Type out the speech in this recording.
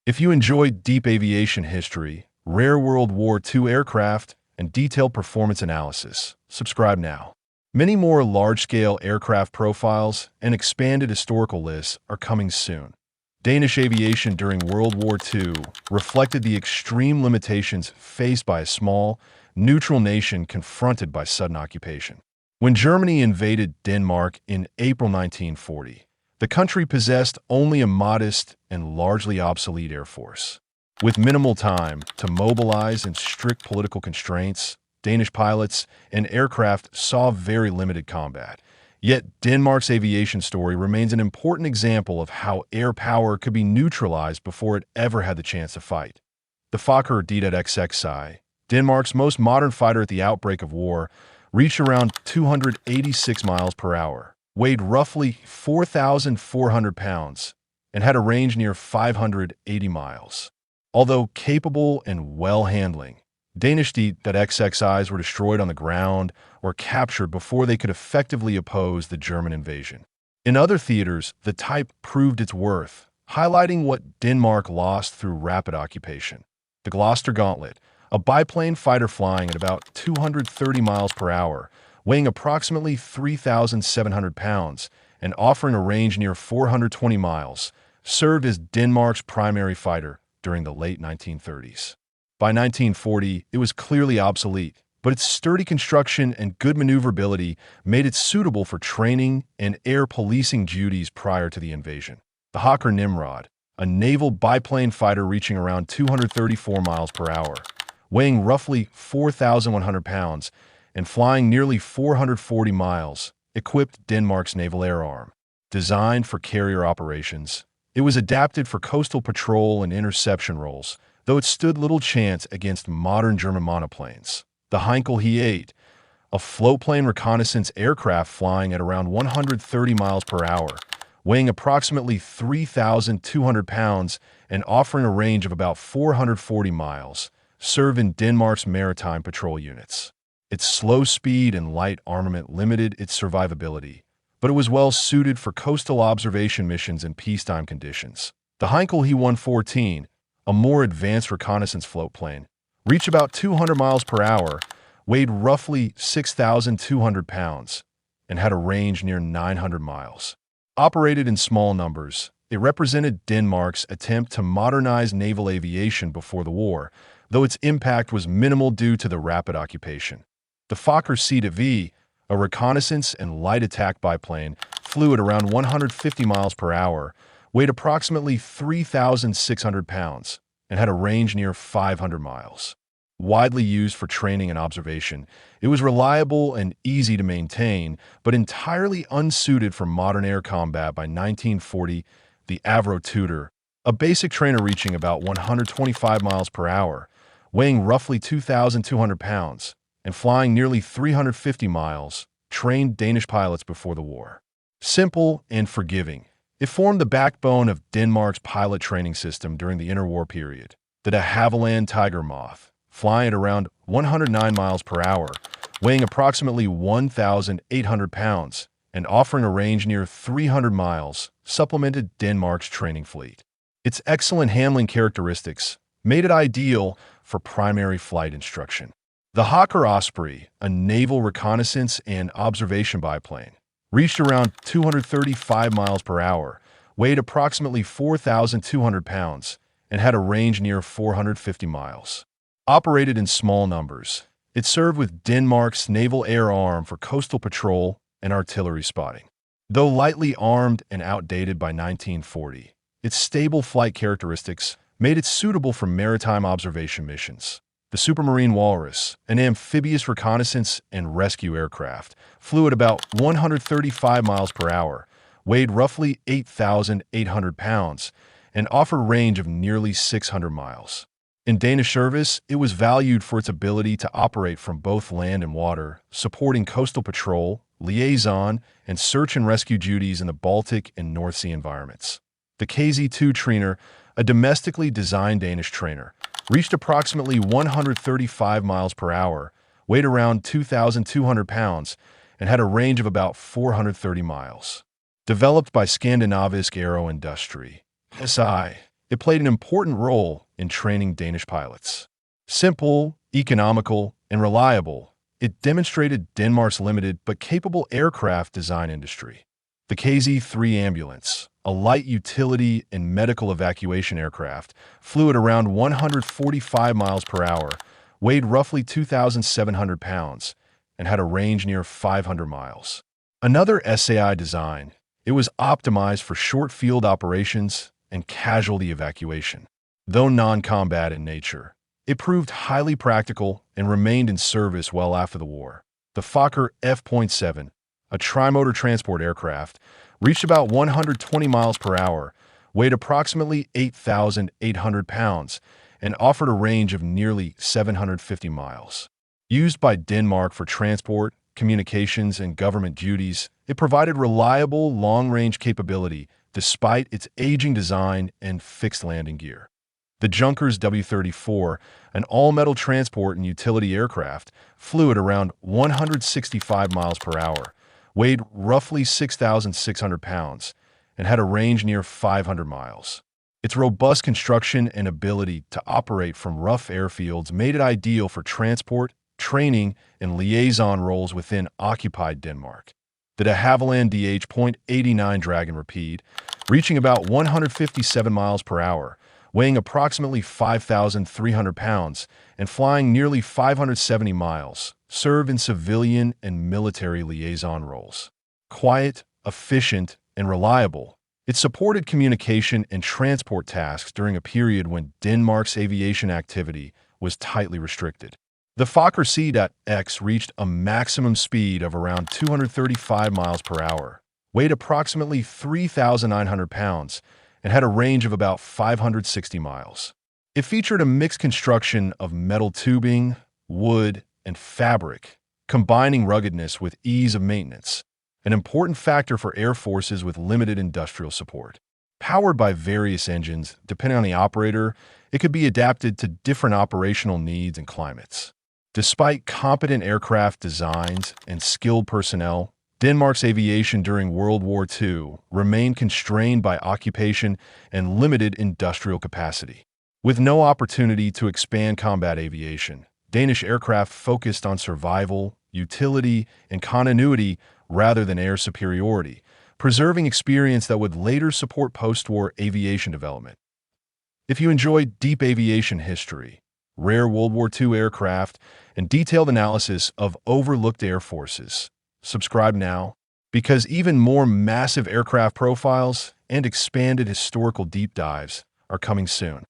If you enjoyed deep aviation history, rare World War II aircraft, and detailed performance analysis, subscribe now. Many more large-scale aircraft profiles and expanded historical lists are coming soon. Danish aviation during World War II reflected the extreme limitations faced by a small, neutral nation confronted by sudden occupation. When Germany invaded Denmark in April 1940, the country possessed only a modest and largely obsolete air force. With minimal time to mobilize and strict political constraints, Danish pilots and aircraft saw very limited combat. Yet Denmark's aviation story remains an important example of how air power could be neutralized before it ever had the chance to fight. The Fokker WWII, Denmark's most modern fighter at the outbreak of war, reached around 286 miles per hour, weighed roughly 4,400 pounds, and had a range near 580 miles. Although capable and well-handling, Danish WWIIs were destroyed on the ground or captured before they could effectively oppose the German invasion. In other theaters, the type proved its worth, highlighting what Denmark lost through rapid occupation. The Gloucester Gauntlet, a biplane fighter flying at about 230 miles per hour, weighing approximately 3,700 pounds, and offering a range near 420 miles, served as Denmark's primary fighter during the late 1930s. By 1940, it was clearly obsolete, but its sturdy construction and good maneuverability made it suitable for training and air policing duties prior to the invasion. The Fokker Nimrod, a naval biplane fighter reaching around 234 miles per hour, weighing roughly 4,100 pounds and flying nearly 440 miles, equipped Denmark's naval air arm. Designed for carrier operations, it was adapted for coastal patrol and interception roles, though it stood little chance against modern German monoplanes. The Heinkel He-8, a floatplane reconnaissance aircraft flying at around 130 miles per hour, weighing approximately 3,200 pounds and offering a range of about 440 miles, served in Denmark's maritime patrol units. Its slow speed and light armament limited its survivability, but it was well suited for coastal observation missions in peacetime conditions. The Heinkel He-114, a more advanced reconnaissance floatplane, reached about 200 miles per hour, weighed roughly 6,200 pounds, and had a range near 900 miles. Operated in small numbers, it represented Denmark's attempt to modernize naval aviation before the war, though its impact was minimal due to the rapid occupation. The Fokker C-V, a reconnaissance and light attack biplane, flew at around 150 miles per hour, weighed approximately 3,600 pounds, and had a range near 500 miles. Widely used for training and observation, it was reliable and easy to maintain, but entirely unsuited for modern air combat by 1940. The Avro Tudor, a basic trainer reaching about 125 miles per hour, weighing roughly 2,200 pounds, and flying nearly 350 miles, trained Danish pilots before the war. Simple and forgiving, it formed the backbone of Denmark's pilot training system during the interwar period. The de Havilland Tiger Moth, flying at around 109 miles per hour, weighing approximately 1,800 pounds, and offering a range near 300 miles, supplemented Denmark's training fleet. Its excellent handling characteristics made it ideal for primary flight instruction. The Fokker Osprey, a naval reconnaissance and observation biplane, reached around 235 miles per hour, weighed approximately 4,200 pounds, and had a range near 450 miles. Operated in small numbers, it served with Denmark's naval air arm for coastal patrol and artillery spotting. Though lightly armed and outdated by 1940, its stable flight characteristics made it suitable for maritime observation missions. The Supermarine Walrus, an amphibious reconnaissance and rescue aircraft, flew at about 135 miles per hour, weighed roughly 8,800 pounds, and offered a range of nearly 600 miles. In Danish service, it was valued for its ability to operate from both land and water, supporting coastal patrol, liaison, and search and rescue duties in the Baltic and North Sea environments. The KZ-2 Træner, a domestically designed Danish trainer, reached approximately 135 miles per hour, weighed around 2,200 pounds, and had a range of about 430 miles. Developed by Skandinavisk Aero Industri (SI), it played an important role in training Danish pilots. Simple, economical, and reliable, it demonstrated Denmark's limited but capable aircraft design industry. The KZ-3 ambulance, a light utility and medical evacuation aircraft, flew at around 145 miles per hour, weighed roughly 2,700 pounds, and had a range near 500 miles. Another SAI design, it was optimized for short field operations and casualty evacuation. Though non-combat in nature, it proved highly practical and remained in service well after the war. The Fokker F.VII, a trimotor transport aircraft, reached about 120 miles per hour, weighed approximately 8,800 pounds, and offered a range of nearly 750 miles. Used by Denmark for transport, communications, and government duties, it provided reliable long-range capability despite its aging design and fixed landing gear. The Junkers W-34, an all-metal transport and utility aircraft, flew at around 165 miles per hour, weighed roughly 6,600 pounds, and had a range near 500 miles. Its robust construction and ability to operate from rough airfields made it ideal for transport, training, and liaison roles within occupied Denmark. The Havilland DH.89 Dragon Rapide, reaching about 157 miles per hour, weighing approximately 5,300 pounds, and flying nearly 570 miles, served in civilian and military liaison roles. Quiet, efficient, and reliable, it supported communication and transport tasks during a period when Denmark's aviation activity was tightly restricted. The Fokker C.X reached a maximum speed of around 235 miles per hour, weighed approximately 3,900 pounds, and had a range of about 560 miles. It featured a mixed construction of metal tubing, wood, and fabric, combining ruggedness with ease of maintenance, an important factor for air forces with limited industrial support. Powered by various engines, depending on the operator, it could be adapted to different operational needs and climates. Despite competent aircraft designs and skilled personnel, Denmark's aviation during World War II remained constrained by occupation and limited industrial capacity. With no opportunity to expand combat aviation, Danish aircraft focused on survival, utility, and continuity rather than air superiority, preserving experience that would later support post-war aviation development. If you enjoyed deep aviation history, rare World War II aircraft, and detailed analysis of overlooked air forces, subscribe now, because even more massive aircraft profiles and expanded historical deep dives are coming soon.